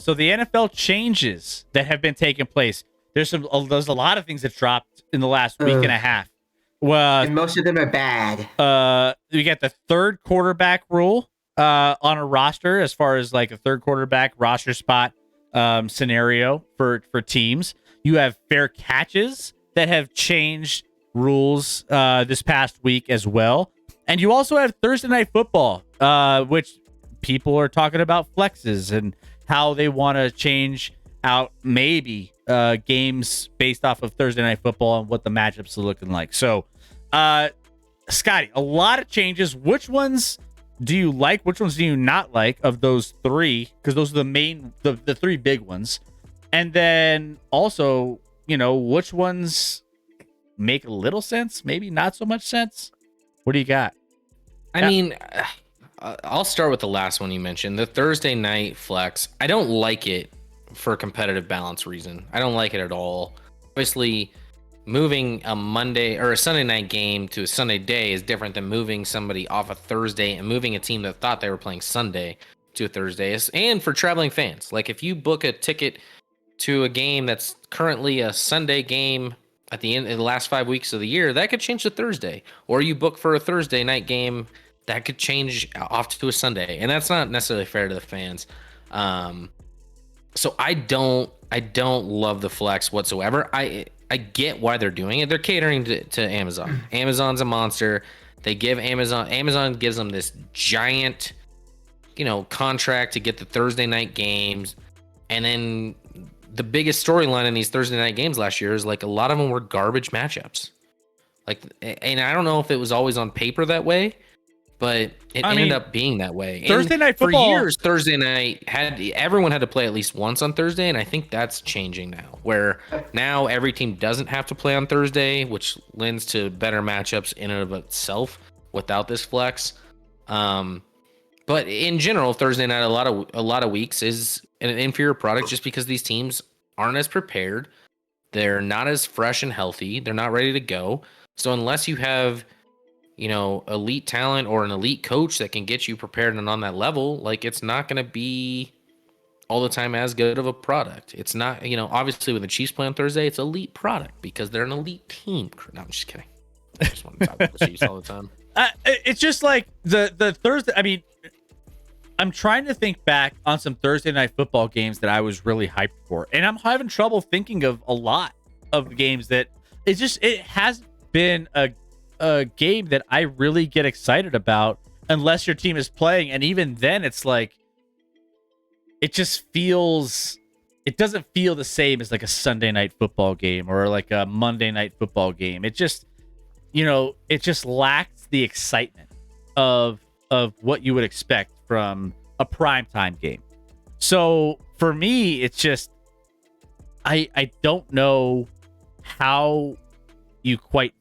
So the NFL changes that have been taking place. There's a lot of things that dropped in the last week and a half. Well, and most of them are bad. We got the third quarterback rule on a roster, as far as like a third quarterback roster spot scenario for teams. You have fair catches that have changed rules this past week as well. And you also have Thursday Night Football, which people are talking about flexes and how they want to change out maybe games based off of Thursday Night Football and what the matchups are looking like. So, Scotty, a lot of changes. Which ones do you like? Which ones do you not like of those three? Because those are the three big ones. And then also, which ones make a little sense, maybe not so much sense? What do you got? I mean, I'll start with the last one you mentioned, the Thursday night flex. I don't like it for competitive balance reason. I don't like it at all. Obviously, moving a Monday or a Sunday night game to a Sunday day is different than moving somebody off a Thursday and moving a team that thought they were playing Sunday to a Thursday. And for traveling fans, like if you book a ticket to a game that's currently a Sunday game at the end of the last 5 weeks of the year, that could change to Thursday. Or you book for a Thursday night game, that could change off to a Sunday. And that's not necessarily fair to the fans. So I don't love the flex whatsoever. I get why they're doing it. They're catering to Amazon. Amazon's a monster. They give Amazon gives them this giant, contract to get the Thursday night games. And then the biggest storyline in these Thursday night games last year is like a lot of them were garbage matchups. And I don't know if it was always on paper that way, but it ended up being that way. Thursday night football, for years, Thursday night everyone had to play at least once on Thursday, and I think that's changing now. Where now every team doesn't have to play on Thursday, which lends to better matchups in and of itself without this flex. But in general, Thursday night a lot of weeks is an inferior product just because these teams aren't as prepared. They're not as fresh and healthy. They're not ready to go. So unless you have elite talent or an elite coach that can get you prepared and on that level, like it's not going to be all the time as good of a product. It's not, obviously when the Chiefs play on Thursday, it's elite product because they're an elite team. No, I'm just kidding. I just want to talk about the Chiefs all the time. It's just like the Thursday. I mean, I'm trying to think back on some Thursday night football games that I was really hyped for, and I'm having trouble thinking of a lot of games that it has been a game that I really get excited about unless your team is playing. And even then it's like, it doesn't feel the same as like a Sunday night football game or like a Monday night football game. It just, it just lacks the excitement of what you would expect from a primetime game. So for me, it's just, I don't know how you quite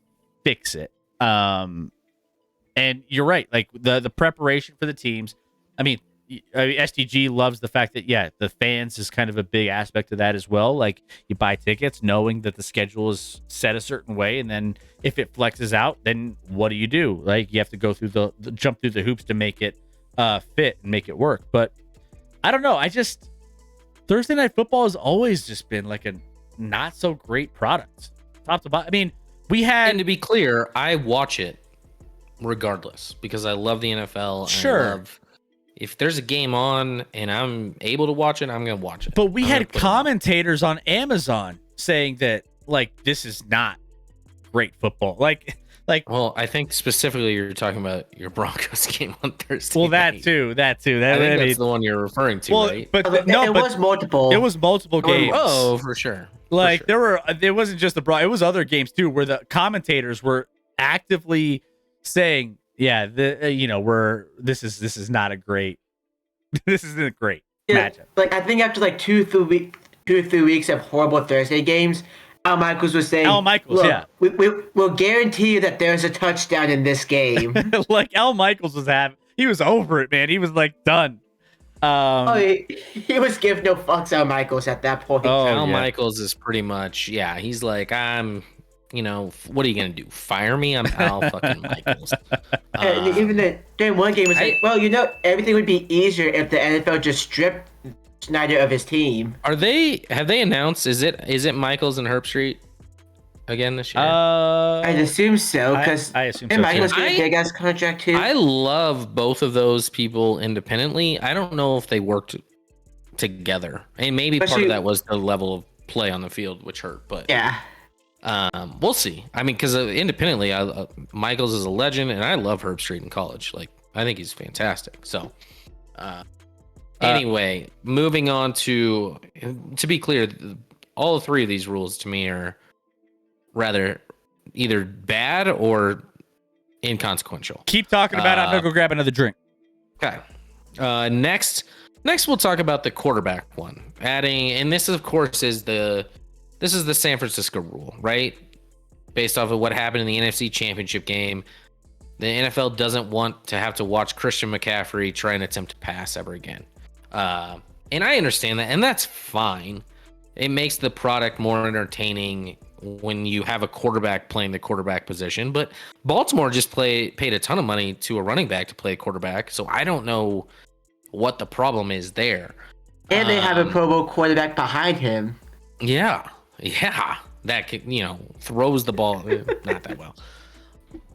fix it. And you're right. Like the preparation for the teams. I mean, SDG loves the fact that, the fans is kind of a big aspect of that as well. Like you buy tickets knowing that the schedule is set a certain way. And then if it flexes out, then what do you do? Like you have to go through the jump through the hoops to make it fit and make it work. But I don't know. Thursday night football has always just been like a not so great product top to bottom. I mean, and to be clear, I watch it regardless because I love the NFL. Sure. And if there's a game on and I'm able to watch it, I'm going to watch it. But we had commentators on Amazon saying that like this is not great football. Like well, I think specifically you're talking about your Broncos game on Thursday. Well, that too. I think that's the one you're referring to, right? But it was multiple. It was multiple games. Oh, for sure. Like it wasn't just it was other games too, where the commentators were actively saying, this is not a great, this isn't a great matchup. Like I think after like 2 or 3 weeks of horrible Thursday games, Al Michaels was saying, we'll guarantee you that there's a touchdown in this game. Like Al Michaels he was over it, man. He was like done. He was giving no fucks Al Michaels at that point. Al Michaels is pretty much, he's like, I'm, what are you going to do? Fire me? I'm Al fucking Michaels. Even during one game, it's like, everything would be easier if the NFL just stripped Schneider of his team. Have they announced? Is it Michaels and Herbstreit again this year? I'd assume so, because I assume so Michaels too. getting a big ass contract too. I love both of those people independently. I don't know if they worked together, and maybe part of that was the level of play on the field, which hurt. But yeah, we'll see. I mean, because independently, Michaels is a legend, and I love Herbstreit in college. Like, I think he's fantastic. So, anyway, moving on to be clear, all three of these rules to me are rather either bad or inconsequential. Keep talking about it. I'm gonna go grab another drink. Okay. Next we'll talk about the quarterback one. Adding, and this of course is the San Francisco rule, right? Based off of what happened in the NFC Championship game. The NFL doesn't want to have to watch Christian McCaffrey try and attempt to pass ever again. And I understand that, and that's fine. It makes the product more entertaining when you have a quarterback playing the quarterback position. But Baltimore just paid a ton of money to a running back to play quarterback, so I don't know what the problem is there. And they have a Pro Bowl quarterback behind him. Yeah, that could, throws the ball not that well.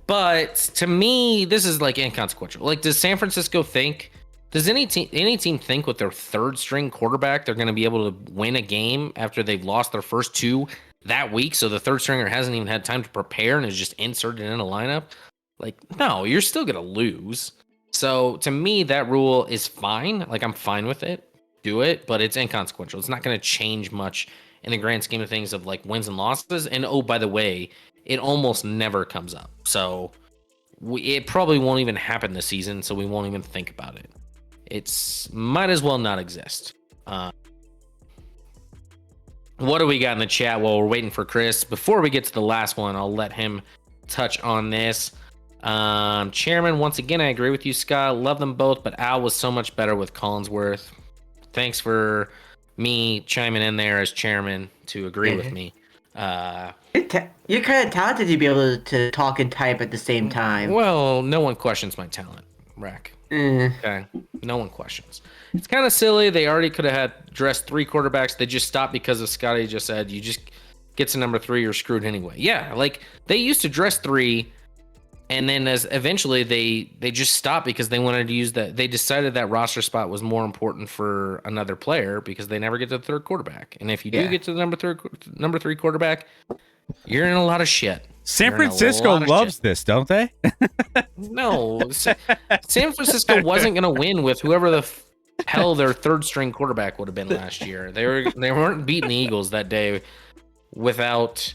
But to me, this is like inconsequential. Like, does San Francisco think? Does any team think with their third string quarterback they're going to be able to win a game after they've lost their first two that week? So the third stringer hasn't even had time to prepare and is just inserted in a lineup. Like, no, you're still going to lose. So to me, that rule is fine. Like, I'm fine with it. Do it, but it's inconsequential. It's not going to change much in the grand scheme of things of like wins and losses. And oh, by the way, it almost never comes up. So it probably won't even happen this season. So we won't even think about it. It's might as well not exist. What do we got in the chat while we're waiting for Chris? Before we get to the last one, I'll let him touch on this. Chairman, once again, I agree with you, Scott. Love them both, but Al was so much better with Collinsworth. Thanks for me chiming in there as chairman to agree with me. You're kind of talented to be able to talk and type at the same time. Well, no one questions my talent, Rack. Okay, no one questions. It's kind of silly. They already could have had dressed three quarterbacks. They just stopped because of Scotty just said, you just get to number 3, you're screwed anyway. Yeah, like they used to dress 3, and then as eventually they just stopped because they wanted to use that. They decided that roster spot was more important for another player because they never get to the third quarterback. And if you do get to the number 3 quarterback, you're in a lot of shit. San Francisco loves this, don't they? No, San Francisco wasn't going to win with whoever the hell their third string quarterback would have been last year. They weren't beating the Eagles that day without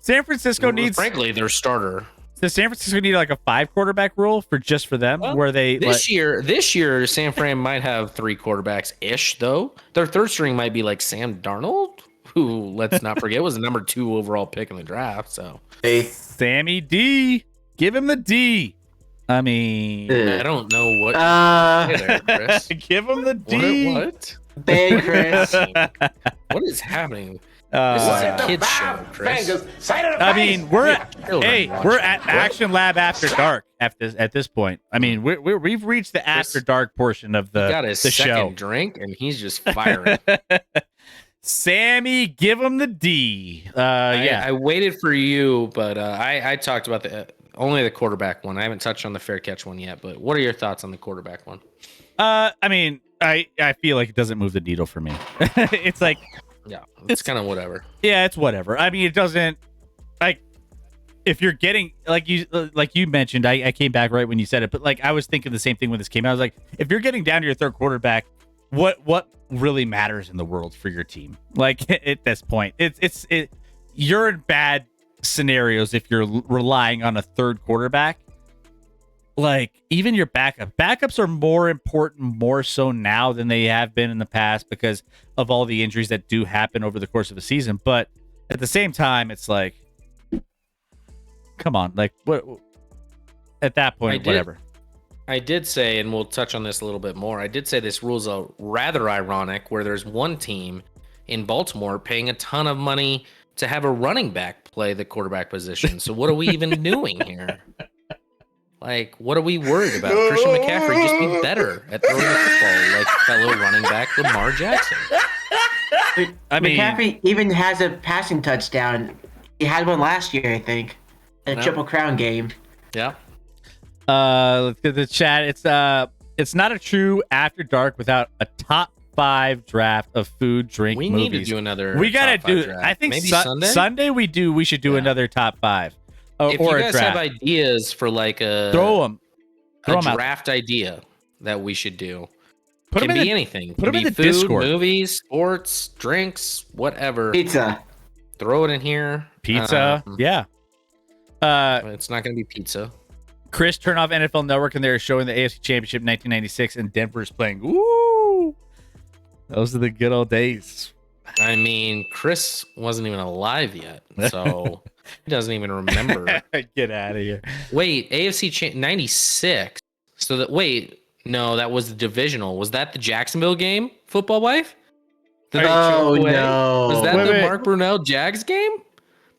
San Francisco needs, frankly, their starter. Does San Francisco need like a 5 quarterback rule for them, well, where they this year San Fran might have 3 quarterbacks ish though. Their third string might be like Sam Darnold, who, let's not forget, was the number 2 overall pick in the draft. So Sammy D, give him the D. I mean, I don't know what. There, Chris. Give him the D. What? Bang, Chris. What is happening? This is a kids show, Chris. I mean, we're at ActionLab After Dark at this point. I mean, we've reached the After Dark portion of the he got his the second show. drink and he's just firing. Sammy, give him the D. I waited for you, but I talked about only the quarterback one. I haven't touched on the fair catch one yet. But what are your thoughts on the quarterback one? I mean, I feel like it doesn't move the needle for me. It's like. Yeah, it's kind of whatever. Yeah, it's whatever. I mean, it doesn't, like, if you're getting, like you mentioned, I came back right when you said it, but like I was thinking the same thing when this came out. I was like, if you're getting down to your third quarterback, what really matters in the world for your team? Like at this point, you're in bad scenarios if you're relying on a third quarterback. Like even your backups are more important, more so now than they have been in the past because of all the injuries that do happen over the course of the season. But at the same time, it's like, come on, like what? At that point, whatever. I did say, and we'll touch on this a little bit more. I did say this rule's rather ironic, where there's one team in Baltimore paying a ton of money to have a running back play the quarterback position. So what are we even doing here? Like, what are we worried about? Christian McCaffrey just be better at throwing the football, like fellow running back Lamar Jackson. I mean, McCaffrey even has a passing touchdown. He had one last year, I think, in a Triple Crown game. Yeah. Let's get the chat. It's not a true after dark without a top 5 draft of food, drink, movies. We need to do another. We gotta do. Draft. I think maybe Sunday we should do another top 5. If you guys have ideas for like a draft idea that we should do, can be anything. Put them in the food, Discord. Movies, sports, drinks, whatever. Pizza. Throw it in here. Pizza. Yeah. It's not going to be pizza. Chris turned off NFL Network and they're showing the AFC Championship 1996 and Denver's playing. Woo! Those are the good old days. I mean, Chris wasn't even alive yet, so he doesn't even remember. Get out of here. Wait, AFC 96. So no, that was the divisional. Was that the Jacksonville game, Football Wife? No. Was that the Mark Brunell Jags game?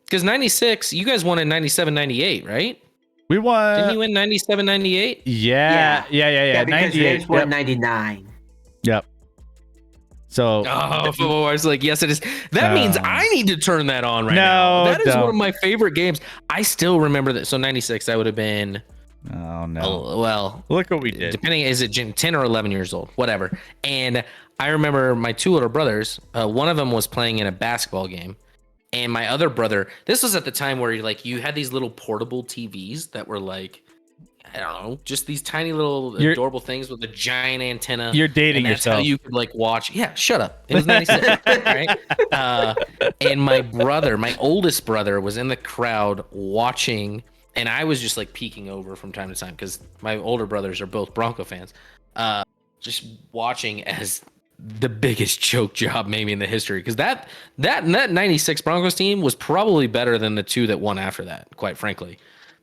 Because 96, you guys won in 97-98, right? We won. Didn't you win 97-98? Yeah. Because 98. won 99. Yep. So. Oh, Football Wife's like, yes, it is. That means I need to turn that on now. That is one of my favorite games. I still remember that. So 96, that would have been. Oh, no. Well, look what we did. Depending, is it 10 or 11 years old? Whatever. And I remember my 2 little brothers, one of them was playing in a basketball game. And my other brother, this was at the time where you had these little portable TVs that were like, I don't know, just these tiny little adorable things with a giant antenna. You're dating and that's yourself. How you could watch. Yeah, shut up. It was 96, right? And my brother, my oldest brother, was in the crowd watching, and I was just peeking over from time to time because my older brothers are both Bronco fans. Just watching as the biggest choke job maybe in the history, because that 96 Broncos team was probably better than the 2 that won after that, quite frankly.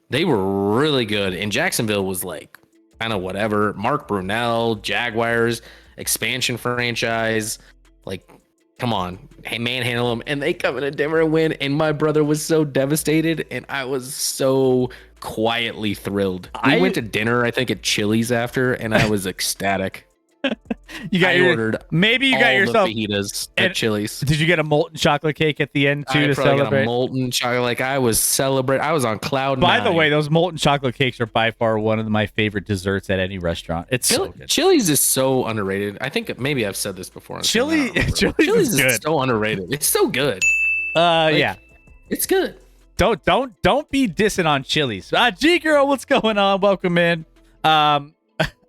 They were really good, and Jacksonville was kind of whatever. Mark Brunell, Jaguars, expansion franchise, come on, manhandle them, and they come into Denver and win, and my brother was so devastated, and I was so quietly thrilled. We went to dinner, I think, at Chili's after, and I was ecstatic. I ordered yourself fajitas at Chili's. Did you get a molten chocolate cake at the end too to celebrate? Got a molten chocolate. I was celebrating. I was on cloud 9. By the way, those molten chocolate cakes are by far one of my favorite desserts at any restaurant. It's so good. Chili's is so underrated. I think maybe I've said this before. Chili's is good. So underrated. It's so good. Yeah, it's good. Don't be dissing on Chili's. G girl, what's going on? Welcome in.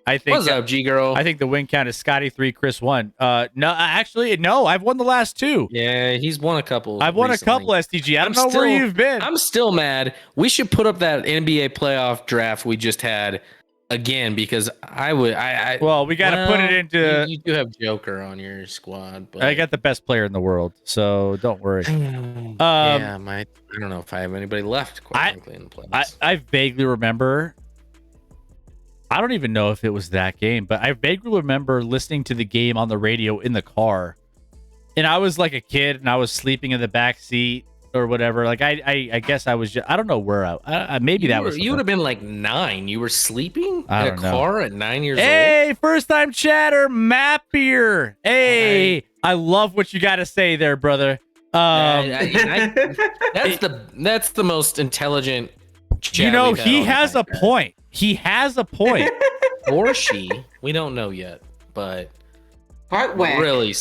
I think. What's up, G girl? I think the win count is Scotty 3, Chris 1. No, I've won the last 2. Yeah, he's won a couple. I've won recently. a couple, SDG. I don't know where you've been. I'm still mad. We should put up that NBA playoff draft we just had again, because well, we got to put it into. You do have Joker on your squad, but I got the best player in the world, so don't worry. I don't know if I have anybody left. Quite frankly, in the playoffs. I vaguely remember. I don't even know if it was that game, but I vaguely remember listening to the game on the radio in the car, and I was like a kid, and I was sleeping in the back seat or whatever. I guess I was just, I don't know where maybe that was. You would have been 9. You were sleeping in a car at 9 years old. Hey, first time chatter, Mappier. Hey, I love what you got to say there, brother. That's the most intelligent. He has a point. He has a point. Or she. We don't know yet, but Cartway. Really,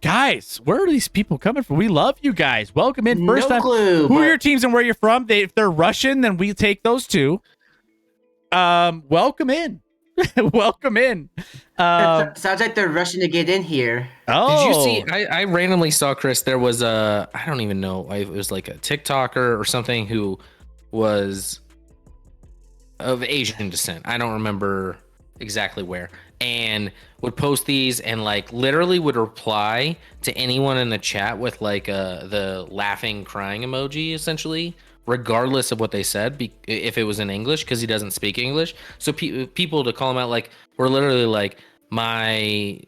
guys, where are these people coming from? We love you guys. Welcome in. First time. Clue, Who are your teams and where you're from? If they're Russian, then we take those 2. Welcome in. Welcome in. Sounds like they're rushing to get in here. Oh, did you see? I randomly saw, Chris. There was I don't even know. It was a TikToker or something who was of Asian descent. I don't remember exactly where, and would post these and literally would reply to anyone in the chat with the laughing crying emoji, essentially, regardless of what they said, if it was in English, because he doesn't speak English. So people to call him out were literally my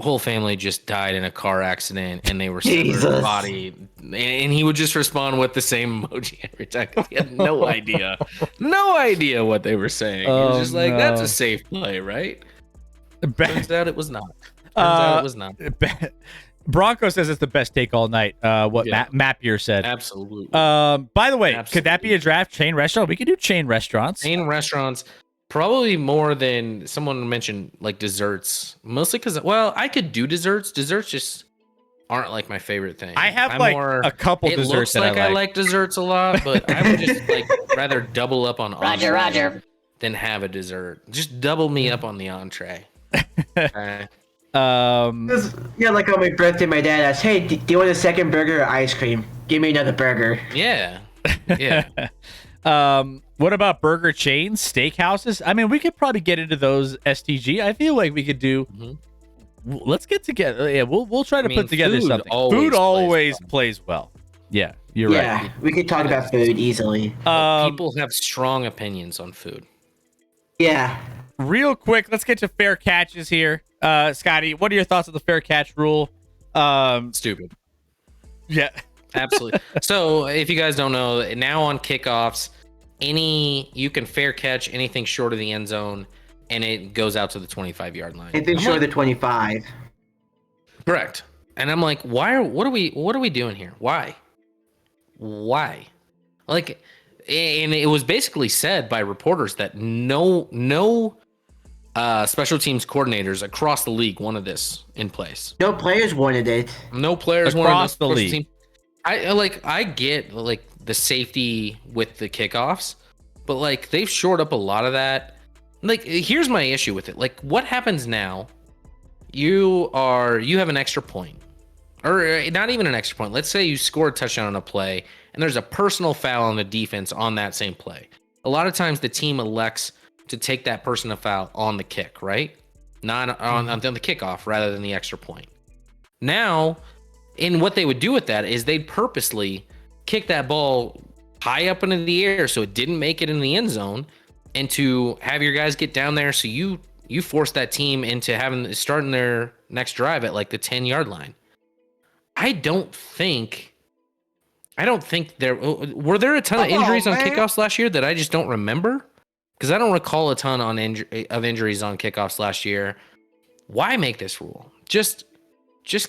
whole family just died in a car accident and they were severed body, and he would just respond with the same emoji every time. He had no idea what they were saying. He was just like, that's a safe play, right? Turns out it was not. Bronco says it's the best take all night. Mapier said. Absolutely. By the way, could that be a draft? Chain restaurant? We could do chain restaurants. Chain restaurants, probably more than someone mentioned, like desserts. Mostly because, I could do desserts. Desserts just aren't like my favorite thing. I have a couple desserts that I like desserts a lot, but I would just rather double up on Roger than have a dessert. Just double me up on the entree. Okay. Like on my birthday, my dad asked, "Hey, do you want a second burger or ice cream? Give me another burger." Yeah. What about burger chains, steakhouses? I mean, we could probably get into those STG. I feel like we could do. Mm-hmm. Let's get together. Yeah, we'll try to put together something. Food always plays well. Yeah, you're right. Yeah, we could talk about food easily. People have strong opinions on food. Yeah. Real quick, let's get to fair catches here. Scotty, what are your thoughts on the fair catch rule? Stupid. Yeah. Absolutely. So if you guys don't know, now on kickoffs, you can fair catch anything short of the end zone, and it goes out to the 25-yard line. Anything short of the 25. Correct. And I'm like, what are we doing here? Why? Like, and it was basically said by reporters that no special teams coordinators across the league wanted this in place. No players wanted it. No players across the league. Team. I get the safety with the kickoffs, but they've shored up a lot of that. Here's my issue with it. What happens now? You have an extra point, or not even an extra point. Let's say you score a touchdown on a play, and there's a personal foul on the defense on that same play. A lot of times the team elects to take that personal foul on the kick, right? Not on the kickoff rather than the extra point. Now, and what they would do with that is they'd purposely kick that ball high up into the air so it didn't make it in the end zone, and to have your guys get down there so you force that team into starting their next drive at the 10-yard line. I don't think there were a ton of injuries on kickoffs last year that I just don't remember, because I don't recall a ton of injuries on kickoffs last year. Why make this rule? Just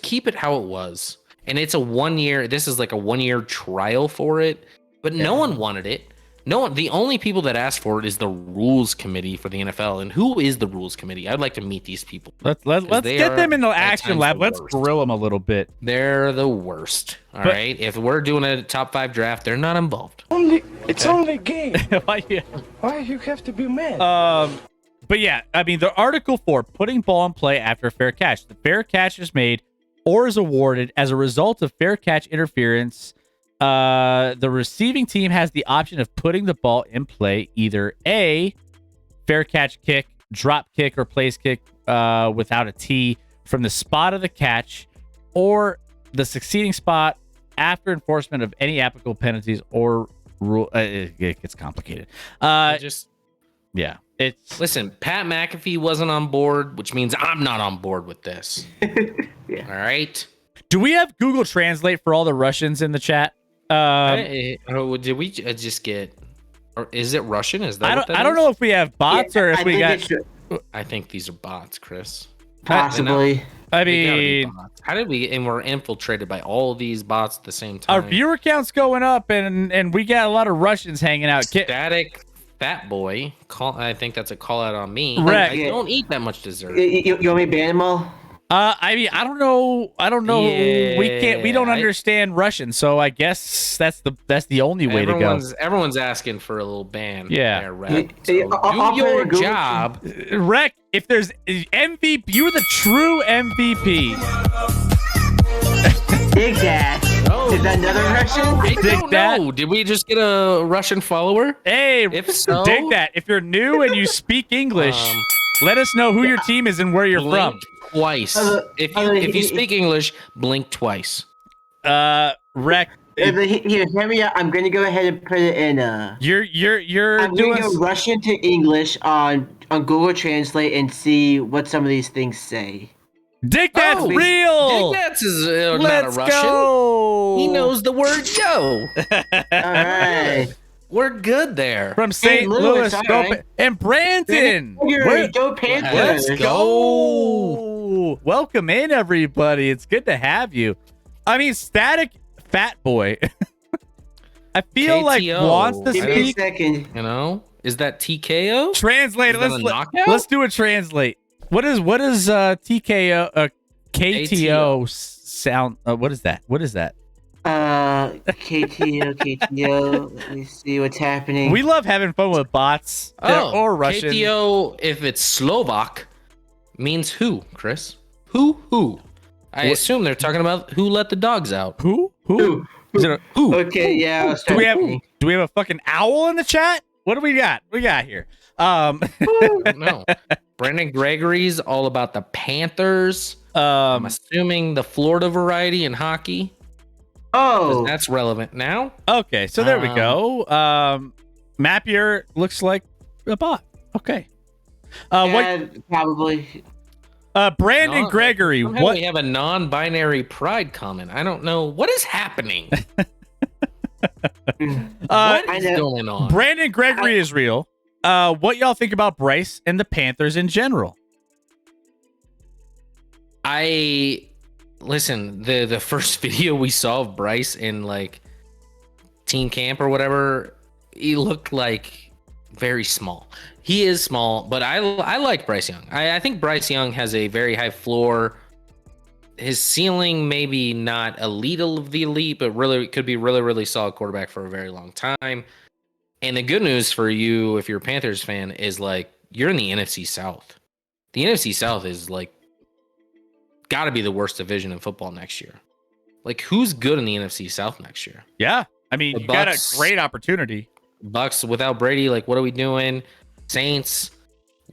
keep it how it was. And it's a 1 year. This is a 1 year trial for it, but no one wanted it. No one. The only people that asked for it is the rules committee for the NFL. And who is the rules committee? I'd like to meet these people. Let's get them in the action lab. Let's grill them a little bit. They're the worst. All right. If we're doing a top 5 draft, they're not involved. It's only a game. Why you have to be mad? But yeah, I mean, the Article 4, putting ball in play after a fair catch. The fair catch is made or is awarded as a result of fair catch interference. The receiving team has the option of putting the ball in play, either A, fair catch kick, drop kick, or place kick without a T from the spot of the catch, or the succeeding spot after enforcement of any applicable penalties or rule. It gets complicated. Yeah. Listen, Pat McAfee wasn't on board, which means I'm not on board with this. Yeah. All right. Do we have Google Translate for all the Russians in the chat? Did we just get? Or is it Russian? Is that? I don't know if we have bots or if we got. I think these are bots, Chris. Possibly. I mean, how did we? And we're infiltrated by all of these bots at the same time. Our viewer count's going up, and we got a lot of Russians hanging out. Static fat boy. I think that's a call out on me. Right. I don't eat that much dessert. You want me to ban them all? I mean, I don't know. Yeah, we don't understand Russian, so I guess that's the only way to go. Everyone's asking for a little ban. Yeah. There, Rec. So do your job. Rec, if there's MVP, you're the true MVP. Dig that. Oh, is that another Russian? I don't know. Did we just get a Russian follower? Hey, if so, dig that. If you're new and you speak English, let us know who your team is and where you're from. Twice. If you speak English, blink twice. Rec. Here, hear me out. I'm gonna go ahead and put it in. You're I'm doing gonna go Russian to English on Google Translate and see what some of these things say. Dick That's real. Dick That's is not a Russian. Go. He knows the word yo. All right. We're good there. From St. Louis. Right. And Brandon. Go Panthers. Let's go. Welcome in, everybody. It's good to have you. I mean, Static Fat Boy. I feel KTO. like wants to Give speak. me a second. You know, is that TKO? Translate. Let's do a translate. What is TKO? KTO sound? What is that? What is that? KTO. Let me see what's happening. We love having fun with bots or Russian. KTO, if it's Slovak, means who, Chris? Who? I assume they're talking about who let the dogs out. Who? Is it a who? Okay, yeah. Do we have a fucking owl in the chat? What do we got? Here. No. Brandon Gregory's all about the Panthers. I'm assuming the Florida variety in hockey. Oh, that's relevant now. Okay, so there we go. Mapier looks like a bot. Okay. Probably. Brandon Gregory. What? We have a non-binary pride comment. I don't know what is happening. What is going on? Brandon Gregory is real. What y'all think about Bryce and the Panthers in general? Listen, the first video we saw of Bryce in like teen camp or whatever, he looked like very small. He is small, but I like Bryce Young. I think Bryce Young has a very high floor. His ceiling maybe not elite of the elite, but really could be really, really solid quarterback for a very long time. And the good news for you, if you're a Panthers fan, is like you're in the NFC South. The NFC South is like got to be the worst division in football next year. Like, who's good in the NFC South next year? Yeah, I mean, you got a great opportunity. Bucks without Brady, like, what are we doing? Saints,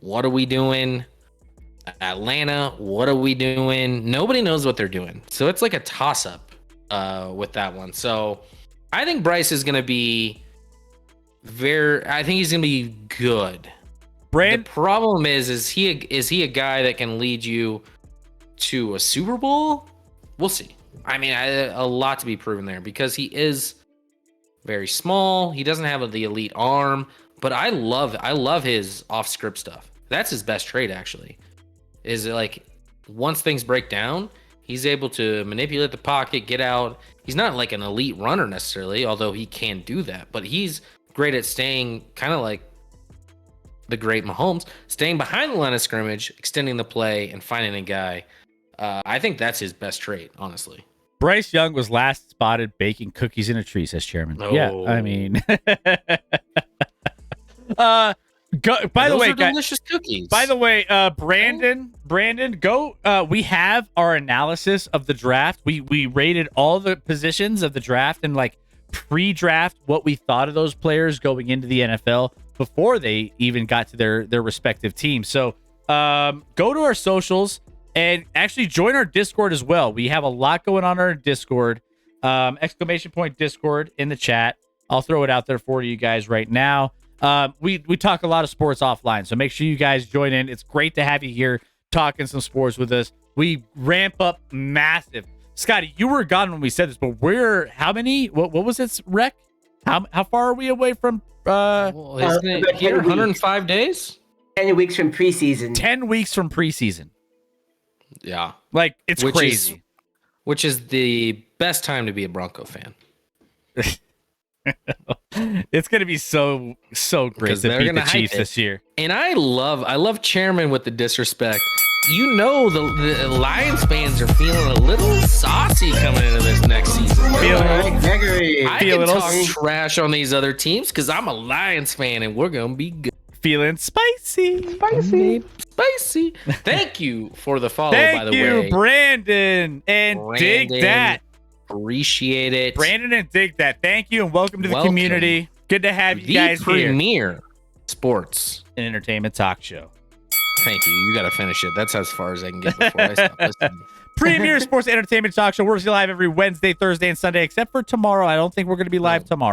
what are we doing? Atlanta, what are we doing? Nobody knows what they're doing. So it's like a toss-up with that one. So I think Bryce is going to be I think he's going to be good. The problem is he a guy that can lead you to a Super Bowl? We'll see. I mean, a lot to be proven there because he is very small. He doesn't have the elite arm, but I love his off-script stuff. That's his best trait, actually. Is like once things break down, he's able to manipulate the pocket, get out. He's not like an elite runner necessarily, although he can do that. But he's great at staying kind of like the great Mahomes, staying behind the line of scrimmage, extending the play, and finding a guy. I think that's his best trait, honestly. Bryce Young was last spotted baking cookies in a tree, says Chairman. Oh. Yeah, I mean. By the way, delicious cookies. By the way, Brandon, go. We have our analysis of the draft. We rated all the positions of the draft and like pre-draft what we thought of those players going into the NFL before they even got to their respective teams. So go to our socials and actually join our Discord as well. We have a lot going on our Discord. ! Discord in the chat. I'll throw it out there for you guys right now. We talk a lot of sports offline, so make sure you guys join in. It's great to have you here talking some sports with us. We ramp up massive. Scotty, you were gone when we said this, but we're how many? What was it, Rec? How far are we away from? Isn't it here 105 days? 10 weeks from preseason. 10 weeks from preseason. Yeah, like it's crazy. Which is the best time to be a Bronco fan. It's gonna be so great to beat the Chiefs this year. And I love Chairman with the disrespect. You know the Lions fans are feeling a little saucy coming into this next season. I can talk trash on these other teams because I'm a Lions fan and we're gonna be good. Feeling spicy. Thank you for the follow, by the way. Thank you, Brandon. Dig that. Appreciate it. Brandon and Dig that. Thank you and welcome to the community. Good to have you guys here. Premier sports and entertainment talk show. Thank you. You got to finish it. That's as far as I can get before I stop listening. Premier sports entertainment talk show. We're live every Wednesday, Thursday, and Sunday, except for tomorrow. I don't think we're going to be live tomorrow.